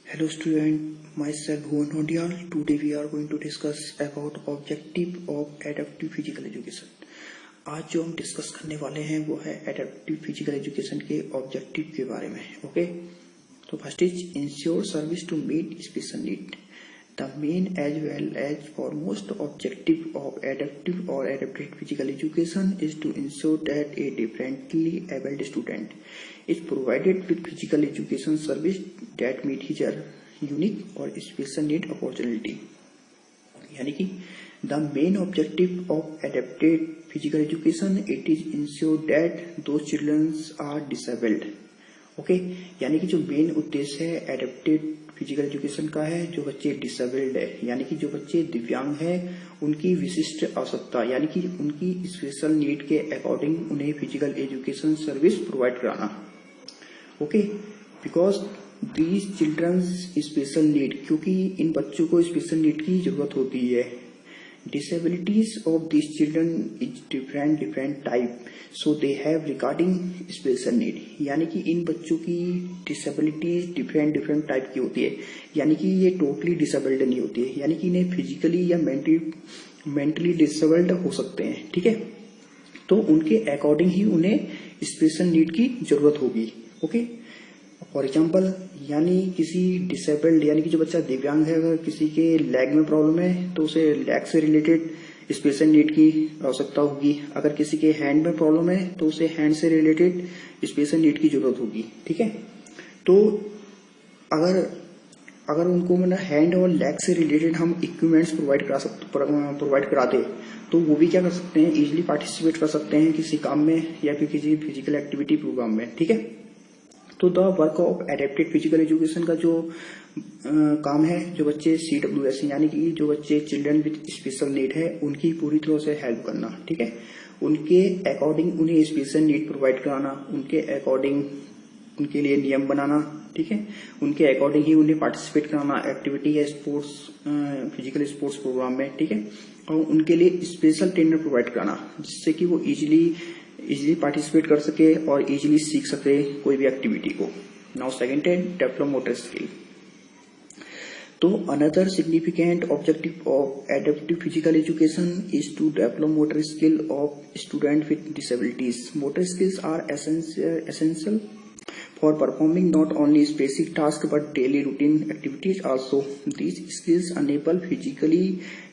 Hello student, myself Bhuvan Nodial. Today we are going to discuss about objective of adaptive physical education. आज जो हम discuss करने वाले हैं वो है एडेप्टिव फिजिकल एजुकेशन के ऑब्जेक्टिव के बारे में. ओके, तो first is ensure service to meet special need. The main as well as foremost objective of adaptive or adapted physical education is to ensure that a differently abled student is provided with physical education service that meet his unique or special need opportunity. यानी कि the main objective of adapted physical education it is ensure that those children are disabled. Okay, यानी कि जो main उद्देश्य है adapted physical education का है, जो बच्चे डिसेबल्ड है यानी कि जो बच्चे दिव्यांग है उनकी विशिष्ट आवश्यकता यानी कि उनकी स्पेशल नीड के अकॉर्डिंग उन्हें फिजिकल एजुकेशन सर्विस प्रोवाइड कराना. Okay, because these childrens special need, क्योंकि इन बच्चों को स्पेशल नीड की जरूरत होती है. Disabilities of this children is different type, so they have regarding special need. यानी कि इन बच्चों की डिसेबिलिटीज डिफरेंट टाइप की होती है, यानी कि ये टोटली डिसेबल्ड नहीं होती है, यानी कि इन्हें फिजिकली या मेंटली डिसेबल्ड हो सकते हैं. ठीक है, तो उनके अकॉर्डिंग ही उन्हें स्पेशल नीड की जरूरत होगी. ओके, फॉर एग्जाम्पल यानी किसी डिसेबल्ड यानी कि जो बच्चा दिव्यांग है, अगर किसी के लेग में प्रॉब्लम है तो उसे लेग से रिलेटेड स्पेशल नीड की आवश्यकता होगी. अगर किसी के हैंड में प्रॉब्लम है तो उसे हैंड से रिलेटेड स्पेशल नीड की जरूरत होगी. ठीक है, तो अगर उनको मतलब हैंड और लेग से रिलेटेड हम इक्विपमेंट्स प्रोवाइड करा दे तो वो भी क्या कर सकते हैं, इजिली पार्टिसिपेट कर सकते हैं किसी काम में या फिर किसी फिजिकल एक्टिविटी प्रोग्राम में. ठीक है, तो the work of adapted physical education का जो काम है, जो बच्चे CWS यानी कि जो बच्चे चिल्ड्रन विद स्पेशल नीड है उनकी पूरी तरह से हेल्प करना. ठीक है, उनके अकॉर्डिंग उन्हें स्पेशल नीड प्रोवाइड कराना, उनके अकॉर्डिंग उनके लिए नियम बनाना. ठीक है, उनके अकॉर्डिंग ही उन्हें पार्टिसिपेट कराना एक्टिविटी या स्पोर्ट्स फिजिकल स्पोर्ट्स प्रोग्राम में. ठीक है, और उनके लिए स्पेशल ट्रेनर प्रोवाइड कराना जिससे कि वो इजिली पार्टिसिपेट कर सके और इजिली सीख सके कोई भी एक्टिविटी को. नाउ सेकंड है डेवलप मोटर स्किल. तो another significant objective of adaptive physical education is to develop motor skill of student with disabilities. Motor skills are essential for performing not only specific tasks but daily routine activities also. These skills enable physically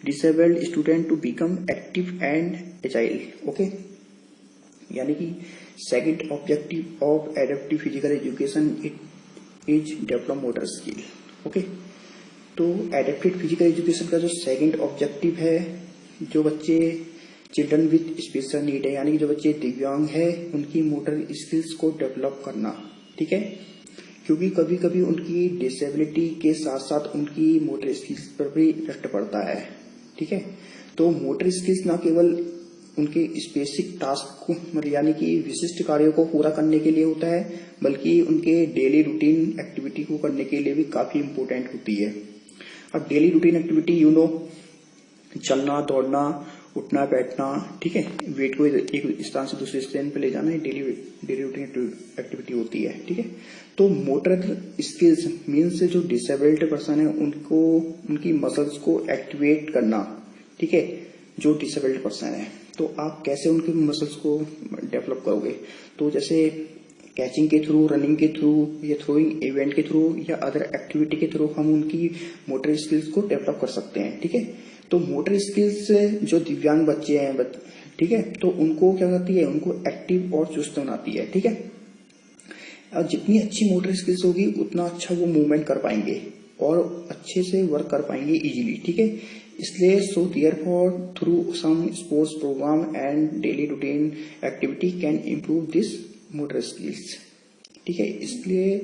disabled students to become active and agile. Okay, यानी कि second objective of adaptive physical education it is develop motor skill. Okay, तो adaptive physical education का जो second objective है, जो बच्चे children with special need है यानी कि जो बच्चे दिव्यांग है उनकी मोटर स्किल्स को डेवलप करना. ठीक है, क्योंकि कभी कभी उनकी डिसेबिलिटी के साथ साथ उनकी मोटर स्किल्स पर भी इफेक्ट पड़ता है. ठीक है, तो मोटर स्किल्स न केवल उनके स्पेसिफिक टास्क को यानी कि विशिष्ट कार्यों को पूरा करने के लिए होता है, बल्कि उनके डेली रूटीन एक्टिविटी को करने के लिए भी काफी इम्पोर्टेंट होती है. अब डेली रूटीन एक्टिविटी चलना, दौड़ना, उठना, बैठना. ठीक है, वेट को एक स्थान से दूसरे स्थान पे ले जाना है डेली रूटीन एक्टिविटी होती है. ठीक है, तो मोटर स्किल्स मीन्स जो डिसेबल्ड पर्सन है उनको उनकी मसल्स को एक्टिवेट करना. ठीक है, जो डिसेबल्ड पर्सन है तो आप कैसे उनके मसल्स को डेवलप करोगे, तो जैसे कैचिंग के थ्रू, रनिंग के थ्रू या थ्रोइंग इवेंट के थ्रू या अदर एक्टिविटी के थ्रू हम उनकी मोटर स्किल्स को डेवलप कर सकते हैं. ठीक है, तो मोटर स्किल्स जो दिव्यांग बच्चे हैं, ठीक है, तो उनको क्या करती है, उनको एक्टिव और चुस्त बनाती है. ठीक है, और जितनी अच्छी मोटर स्किल्स होगी उतना अच्छा वो मूवमेंट कर पाएंगे और अच्छे से वर्क कर पाएंगे इजीली. ठीक है, इसलिए so therefore through some sports program and daily routine activity can improve this motor skills. ठीक है, इसलिए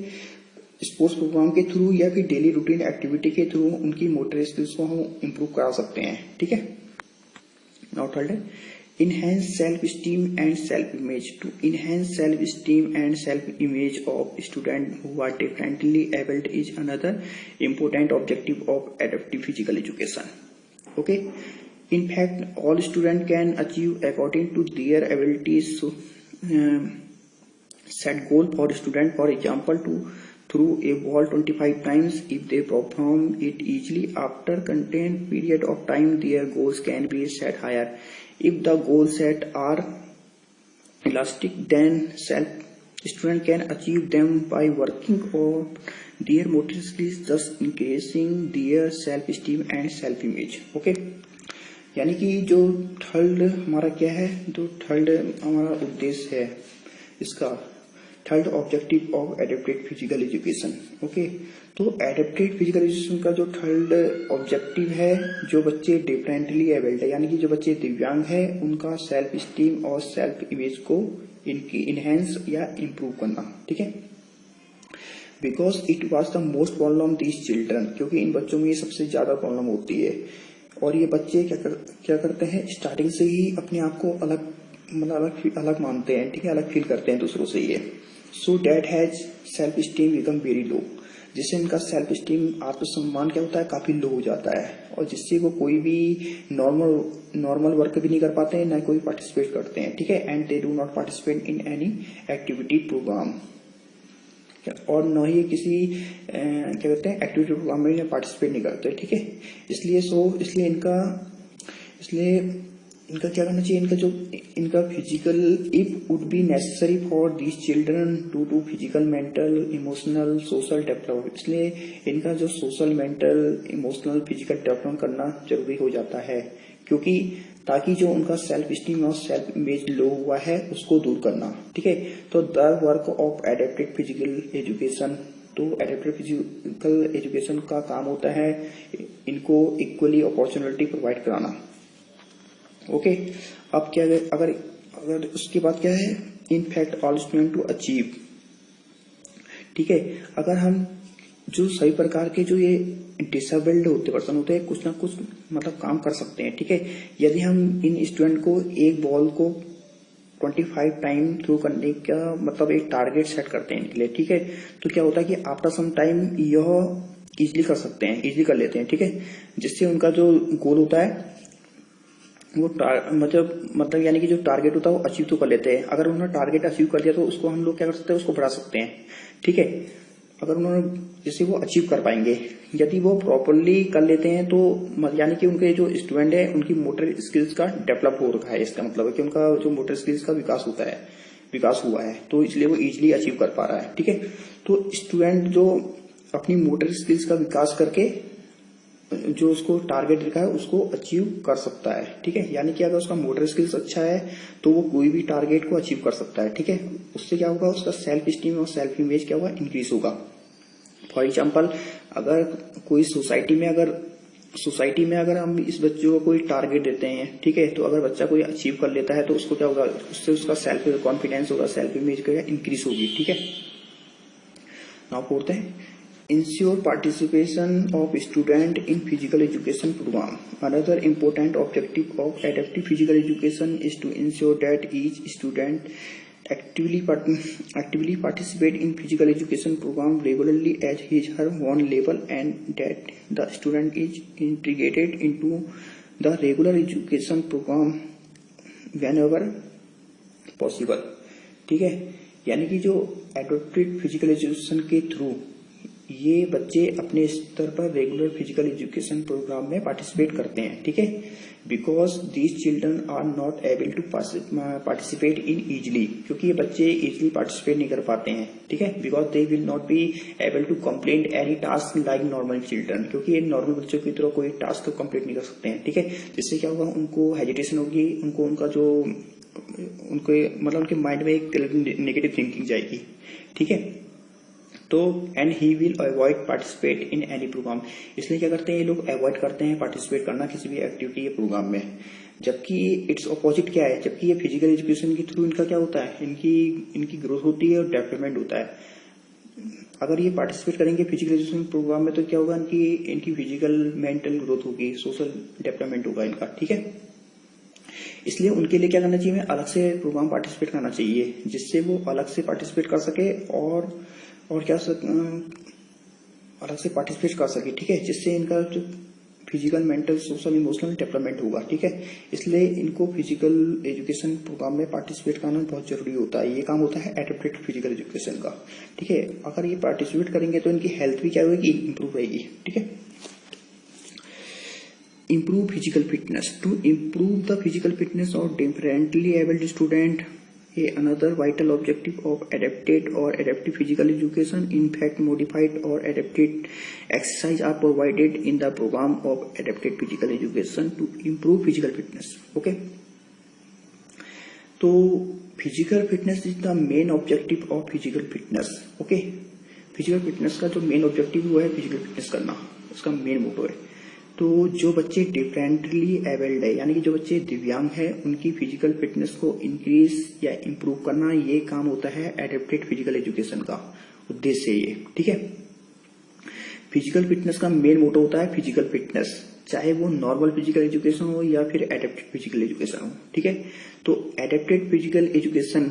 स्पोर्ट्स प्रोग्राम के थ्रू या फिर डेली रूटीन एक्टिविटी के थ्रू उनकी मोटर स्किल्स को हम इम्प्रूव करा सकते हैं. ठीक है, नाउ थर्ड है enhance self esteem and self image. To enhance self esteem and self image of student who are differently abled is another important objective of adaptive physical education. Okay, in fact all student can achieve according to their abilities. set goal for student, for example, to through a ball 25 times. If they perform it easily after contained period of time, their goals can be set higher. If the goals set are elastic, then student can achieve them by working on their motor skills, thus increasing their self-esteem and self-image. Okay, यानी कि जो third हमारा क्या है, जो third हमारा उद्देश्य है इसका, third objective of adapted physical education. Okay, तो एडेप्टेड फिजिकल एजुकेशन का जो थर्ड ऑब्जेक्टिव है, जो बच्चे डिफरेंटली एबल्ड है यानी कि जो बच्चे दिव्यांग है उनका सेल्फ स्टीम और सेल्फ इमेज को इनकी इनहेंस या इम्प्रूव करना. ठीक है, because it was the most problem these children, क्योंकि इन बच्चों में ये सबसे ज्यादा प्रॉब्लम होती है. और ये बच्चे क्या करते हैं, स्टार्टिंग से ही अपने आप को अलग मानते हैं. ठीक है, अलग फील करते हैं दूसरों से. ये so that has self esteem become very low, जिससे इनका सेल्फ स्टीम आत्मसम्मान क्या होता है, काफी लो हो जाता है. और जिससे वो कोई भी नॉर्मल वर्क भी नहीं कर पाते हैं, न कोई पार्टिसिपेट करते हैं. ठीक है, and they do not participate in any activity program, और न ही किसी क्या कहते हैं एक्टिविटी प्रोग्राम में पार्टिसिपेट नहीं करते. ठीक है, इसलिए इनका क्या करना चाहिए, इनका physical if would be necessary for these children to do physical, mental, emotional, social development. इसलिए इनका जो social, mental, emotional, physical development करना जरूरी हो जाता है, क्योंकि ताकि जो उनका सेल्फ स्टीम और सेल्फ इमेज लो हुआ है उसको दूर करना. ठीक है, तो the work of adapted physical education, तो एडेप्टेड फिजिकल एजुकेशन का काम होता है इनको इक्वली अपॉर्चुनिटी प्रोवाइड कराना. ओके, अब क्या है, अगर उसके बाद क्या है, in fact all student to achieve. ठीक है, अगर हम जो सभी प्रकार के जो ये डिसेबल्ड होते पर्सन होते हैं कुछ ना कुछ मतलब काम कर सकते हैं. ठीक है, यदि हम इन स्टूडेंट को एक बॉल को 25 टाइम थ्रो करने का मतलब एक टारगेट सेट करते हैं इनके लिए. ठीक है, तो क्या होता है कि आफ्टर सम टाइम यह इजिली कर सकते हैं, इजिली कर लेते हैं. ठीक है, जिससे उनका जो गोल होता है वो मतलब यानी कि जो टारगेट होता है वो अचीव तो कर लेते हैं. अगर उन्होंने टारगेट अचीव कर दिया तो उसको हम लोग क्या कर सकते हैं, उसको बढ़ा सकते हैं. ठीक है, अगर उन्होंने जैसे वो अचीव कर पाएंगे, यदि वो प्रॉपरली कर लेते हैं तो यानी कि उनके जो स्टूडेंट है उनकी मोटर स्किल्स का डेवलप हो रखा है. इसका मतलब है कि उनका जो मोटर स्किल्स का विकास हुआ है, तो इसलिए वो इजिली अचीव कर पा रहा है. ठीक है, तो स्टूडेंट जो अपनी मोटर स्किल्स का विकास करके जो उसको टारगेट रखा है उसको अचीव कर सकता है. ठीक है, यानी कि अगर उसका मोटर स्किल्स अच्छा है तो वो कोई भी टारगेट को अचीव कर सकता है. ठीक है, उससे क्या होगा, उसका सेल्फ स्टीम और सेल्फ इमेज क्या होगा, इंक्रीज होगा. फॉर एग्जाम्पल, अगर कोई सोसाइटी में अगर हम इस बच्चे को कोई टारगेट देते हैं, ठीक है, तो अगर बच्चा कोई अचीव कर लेता है तो उसको क्या होगा, उससे उसका सेल्फ कॉन्फिडेंस होगा, सेल्फ इमेज का इंक्रीज होगी. ठीक है, नाउ पढ़ते हैं. Ensure participation of student in physical education program. Another important objective of adaptive physical education is to ensure that each student actively participate in physical education program regularly at his or her own level, and that the student is integrated into the regular education program whenever possible. ठीक है, यानी कि जो adopted physical education के through ये बच्चे अपने स्तर पर रेगुलर फिजिकल एजुकेशन प्रोग्राम में पार्टिसिपेट करते हैं. ठीक है, because these children are not able to participate in easily, क्योंकि ये बच्चे इजिली पार्टिसिपेट नहीं कर पाते हैं. ठीक है, because they will not be able to complete any task like normal children, क्योंकि ये नॉर्मल बच्चों की तरह कोई टास्क कंप्लीट नहीं कर सकते हैं. ठीक है, जिससे क्या होगा, उनको हेजिटेशन होगी, उनके माइंड में एक नेगेटिव थिंकिंग जाएगी. ठीक है, तो and he will avoid participate in any program. इसलिए क्या करते हैं ये लोग, अवॉइड करते हैं पार्टिसिपेट करना किसी भी एक्टिविटी या प्रोग्राम में. जबकि इट्स अपोजिट क्या है, जबकि ये फिजिकल एजुकेशन के थ्रू इनका क्या होता है, इनकी ग्रोथ होती है और डेवलपमेंट होता है. अगर ये पार्टिसिपेट करेंगे फिजिकल एजुकेशन प्रोग्राम में तो क्या होगा, इनकी फिजिकल मेंटल ग्रोथ होगी, सोशल डेवलपमेंट होगा इनका. ठीक है, इसलिए उनके लिए क्या करना चाहिए, हमें अलग से प्रोग्राम पार्टिसिपेट करना चाहिए, जिससे वो अलग से पार्टिसिपेट कर सके और अलग से पार्टिसिपेट कर सके. ठीक है, जिससे इनका जो physical, mental, social, emotional development होगा। ठीक है, इसलिए इनको फिजिकल एजुकेशन प्रोग्राम में पार्टिसिपेट करना बहुत जरूरी होता है। ये काम होता है एडेप्टेड फिजिकल एजुकेशन का। ठीक है, अगर ये पार्टिसिपेट करेंगे तो इनकी हेल्थ भी क्या होगी, इंप्रूव होगी। ठीक है, improve physical fitness. To improve the physical fitness of differently abled student, another vital objective of adapted or adaptive physical education, in fact modified or adapted exercise are provided in the program of adapted physical education to improve physical fitness. Okay, तो physical fitness is the main objective of physical fitness. Okay, physical fitness का जो main objective वो है physical fitness करना, उसका main motto है। तो जो बच्चे डिफरेंटली एबल्ड है, यानी कि जो बच्चे दिव्यांग है, उनकी फिजिकल फिटनेस को इंक्रीज या इम्प्रूव करना, ये काम होता है एडेप्टेड फिजिकल एजुकेशन का उद्देश्य ये। ठीक है, फिजिकल फिटनेस का मेन मोटो होता है फिजिकल फिटनेस, चाहे वो नॉर्मल फिजिकल एजुकेशन हो या फिर एडेप्टेड फिजिकल एजुकेशन हो। ठीक है, तो एडेप्टेड फिजिकल एजुकेशन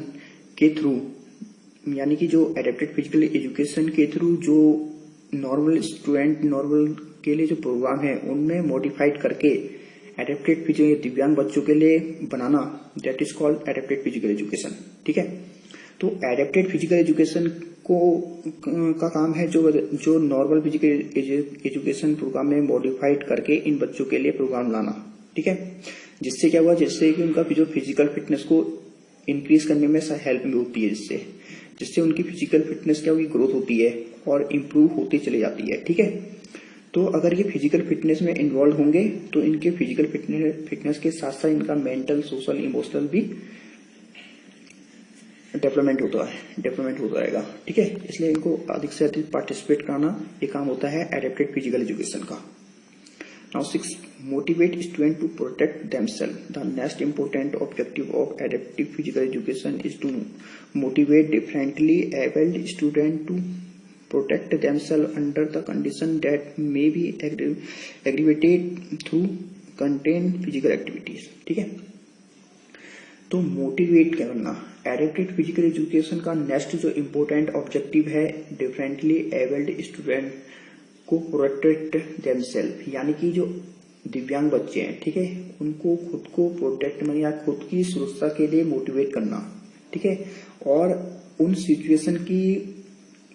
के थ्रू, यानी कि जो एडेप्टेड फिजिकल एजुकेशन के थ्रू जो नॉर्मल स्टूडेंट, नॉर्मल के लिए जो प्रोग्राम है उनमें मॉडिफाइड करके एडेप्टेड फिजिकल दिव्यांग बच्चों के लिए बनाना, that is called adapted physical education. ठीक है, तो एडेप्टेड फिजिकल एजुकेशन को का काम है जो नॉर्मल फिजिकल एजुकेशन प्रोग्राम में मॉडिफाइड करके इन बच्चों के लिए प्रोग्राम लाना। ठीक है, जिससे क्या हुआ, जिससे कि उनका जो फिजिकल फिटनेस को इंक्रीज करने में हेल्प भी होती है, जिससे उनकी फिजिकल फिटनेस क्या होगी, ग्रोथ होती है और इम्प्रूव होती चली जाती है। ठीक है, तो अगर ये फिजिकल फिटनेस में इन्वॉल्व होंगे तो इनके फिजिकल फिटनेस के साथ साथ इनका मेंटल, सोशल, इमोशनल भी डेवलपमेंट होता रहेगा। ठीक है, इसलिए इनको अधिक से अधिक पार्टिसिपेट कराना, ये काम होता है एडेप्टेड फिजिकल एजुकेशन का। Now 6, motivate student to protect themselves. The next important objective of adaptive physical education is to motivate differently abled student to protect themselves under the condition that may be aggravated through contained physical activities. ठीक है, तो motivate करना, adapted physical education का next जो important objective है, differently abled student को protect themselves, यानी कि जो दिव्यांग बच्चे हैं, ठीक है, उनको खुद को प्रोटेक्ट में या खुद की सुरक्षा के लिए मोटिवेट करना। ठीक है, और उन सिचुएशन की,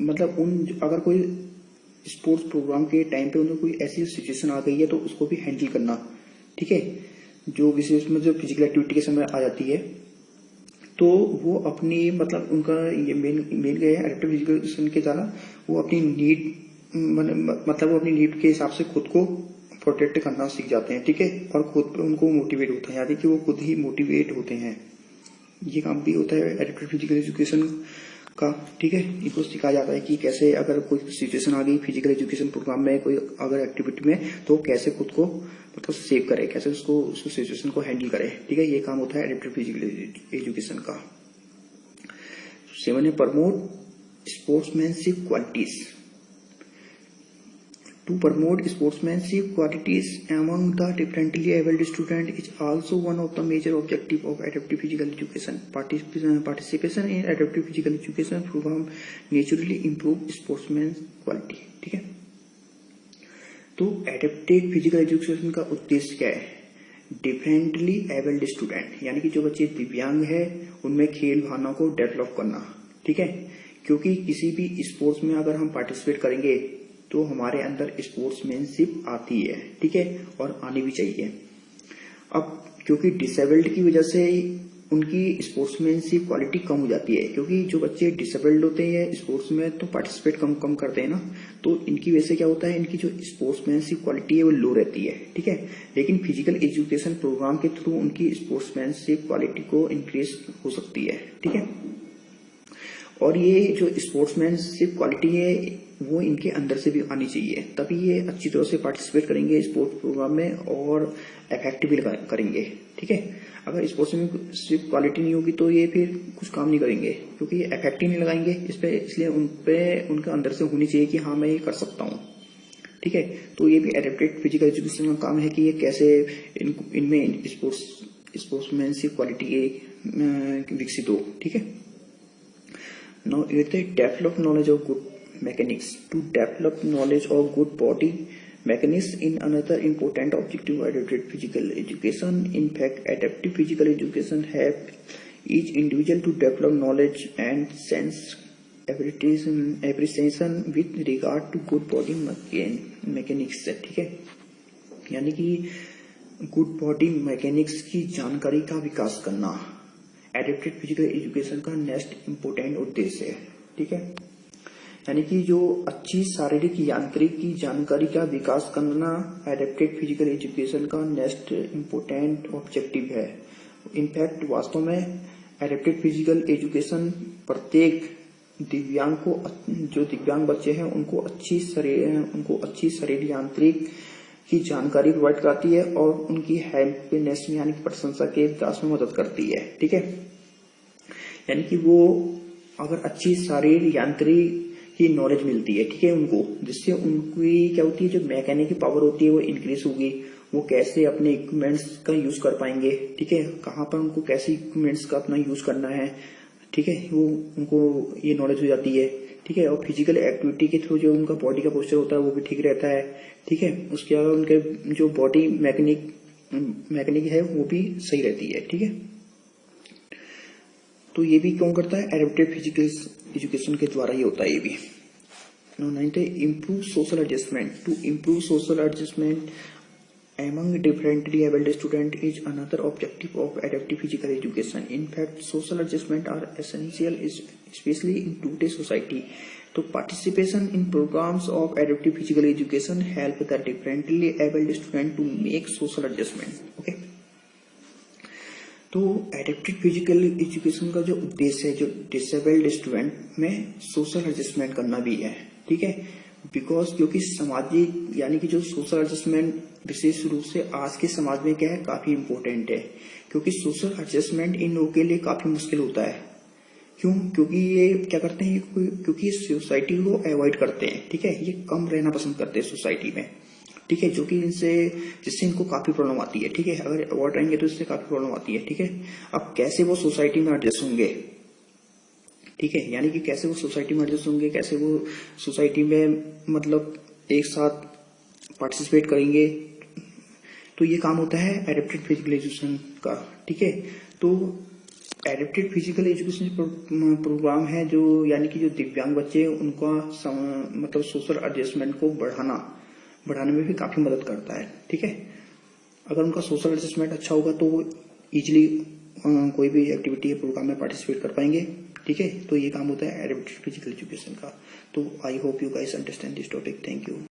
मतलब अगर कोई स्पोर्ट्स प्रोग्राम के टाइम पे उन्हें कोई ऐसी सिचुएशन आ गई है तो उसको भी हैंडल करना। ठीक है, जो विशेष में जो फिजिकल एक्टिविटी के समय आ जाती है, तो वो अपनी, मतलब उनका ये मेन गए है एडेप्टिव फिजिकल एजुकेशन के द्वारा, वो अपनी नीड, मतलब वो अपनी नीड के हिसाब से खुद को प्रोटेक्ट करना सीख जाते हैं। ठीक है, और खुद पे उनको मोटिवेट होता है, यानी कि वो खुद ही मोटिवेट होते हैं। ये काम भी होता है एडेप्टिव फिजिकल एजुकेशन का। ठीक है, इनको सिखाया जाता है कि कैसे अगर कोई सिचुएशन आ गई फिजिकल एजुकेशन प्रोग्राम में, कोई अगर एक्टिविटी में, तो कैसे खुद को मतलब सेव करे, कैसे उसको सिचुएशन को हैंडल करे। ठीक है, ये काम होता है एडेप्टिव फिजिकल एजुकेशन का। 7 है, promote sportsmanship qualities. To promote sportsmanship qualities among the differently abled student is also one of the major objective of adaptive physical education. Participation in adaptive physical education program naturally improve sportsman quality. ठीक है, तो adapted physical education का उद्देश्य क्या है, differently abled student, यानी कि जो बच्चे दिव्यांग है उनमें खेल भावना को डेवलप करना। ठीक है, क्योंकि किसी भी स्पोर्ट्स में अगर हम पार्टिसिपेट करेंगे तो हमारे अंदर स्पोर्ट्समैनशिप आती है। ठीक है, और आनी भी चाहिए। अब क्योंकि डिसेबल्ड की वजह से उनकी स्पोर्ट्समैनशिप क्वालिटी कम हो जाती है, क्योंकि जो बच्चे डिसेबल्ड होते हैं स्पोर्ट्स में तो पार्टिसिपेट कम करते हैं ना, तो इनकी वजह से क्या होता है, इनकी जो स्पोर्ट्समैनशिप क्वालिटी है वो लो रहती है। ठीक है, लेकिन फिजिकल एजुकेशन प्रोग्राम के थ्रू उनकी स्पोर्ट्समैनशिप क्वालिटी को इंक्रीज हो सकती है। ठीक है, और ये जो स्पोर्ट्समैनशिप क्वालिटी है वो इनके अंदर से भी आनी चाहिए, तभी ये अच्छी तरह से पार्टिसिपेट करेंगे स्पोर्ट्स प्रोग्राम में और इफेक्टिवली करेंगे। ठीक है, अगर स्पोर्ट्समैनशिप क्वालिटी नहीं होगी तो ये फिर कुछ काम नहीं करेंगे, क्योंकि ये इफेक्ट ही नहीं लगाएंगे इस पे, इसलिए उनके अंदर से होनी चाहिए कि हाँ मैं ये कर सकता हूँ। ठीक है, तो ये भी एडेप्टेड फिजिकल एजुकेशन का काम है कि ये कैसे इनमें स्पोर्ट्समैनशिप क्वालिटी विकसित हो। ठीक है, Now, it develop knowledge of good mechanics. To develop knowledge of good body mechanism in another important objective of adaptive physical education. In fact, adaptive physical education help each individual to develop knowledge and sense appreciation with regard to good body mechanics. ठीक है, यानी कि good body mechanics की जानकारी का विकास करना adaptive physical education का next important उद्देश्य है। ठीक है, यानी कि जो अच्छी शारीरिक यांत्रिक की जानकारी का विकास करना एडेप्टिव फिजिकल एजुकेशन का नेक्स्ट इम्पोर्टेंट ऑब्जेक्टिव है। इनफैक्ट वास्तव में एडेप्टिव फिजिकल एजुकेशन प्रत्येक दिव्यांग को, जो दिव्यांग बच्चे हैं उनको अच्छी शरीर यांत्रिक की जानकारी प्रोवाइड कराती है और उनकी हैप्पीनेस यानी कि प्रशंसा के विकास में मदद करती है। ठीक है, यानी कि वो अगर अच्छी शारीर यांत्रिक की नॉलेज मिलती है, ठीक है, उनको, जिससे उनकी क्या होती है, जो मैकेनिक की पावर होती है वो इंक्रीज होगी। वो कैसे अपने इक्विपमेंट्स का यूज कर पाएंगे, ठीक है, कहाँ पर उनको कैसे इक्विपमेंट्स का अपना यूज करना है, ठीक है, वो उनको ये नॉलेज हो जाती है। ठीक है, और फिजिकल एक्टिविटी के थ्रू जो उनका बॉडी का पोस्चर होता है वो भी ठीक रहता है। ठीक है, उसके अलावा उनके जो बॉडी मैकेनिक है वो भी सही रहती है। ठीक है, तो ये भी कौन करता है, एडेप्टिव फिजिकल एजुकेशन के द्वारा ही होता है ये भी। Improve social adjustment. To improve social adjustment among differently abled student is another objective of adaptive physical education. In fact, social adjustment are essential, especially in today's society. So participation in programs of adaptive physical education help the differently abled student to make social adjustment. Okay, तो adaptive physical education का जो उद्देश्य है, जो disabled student में social adjustment करना भी है। ठीक है, बिकॉज क्योंकि सामाजिक यानी कि जो सोशल एडजस्टमेंट विशेष रूप से आज के समाज में क्या है, काफी इम्पोर्टेंट है, क्योंकि सोशल एडजस्टमेंट इन लोगों के लिए काफी मुश्किल होता है। क्यों? क्योंकि ये क्या करते हैं, क्योंकि सोसाइटी को अवॉइड करते हैं। ठीक है, ये कम रहना पसंद करते हैं सोसाइटी में। ठीक है, जो कि जिससे इनको काफी प्रॉब्लम आती है। ठीक है, अगर अवॉइड रहेंगे तो इससे काफी प्रॉब्लम आती है। ठीक है, अब कैसे वो सोसाइटी में एडजस्ट होंगे, ठीक है, यानी कि कैसे वो सोसाइटी में एडजस्ट होंगे, कैसे वो सोसाइटी में मतलब एक साथ पार्टिसिपेट करेंगे, तो ये काम होता है एडेप्टिव फिजिकल एजुकेशन का। ठीक है, तो एडेप्टिव फिजिकल एजुकेशन प्रोग्राम है जो, यानी कि जो दिव्यांग बच्चे हैं उनका मतलब सोशल एडजस्टमेंट को बढ़ाने में भी काफी मदद करता है। ठीक है, अगर उनका सोशल एडजस्टमेंट अच्छा होगा तो वो इजिली कोई भी एक्टिविटी या प्रोग्राम में पार्टिसिपेट कर पाएंगे। ठीक है, तो ये काम होता है एडेप्टिव फिजिकल एजुकेशन का। तो I hope you guys understand this topic. Thank you.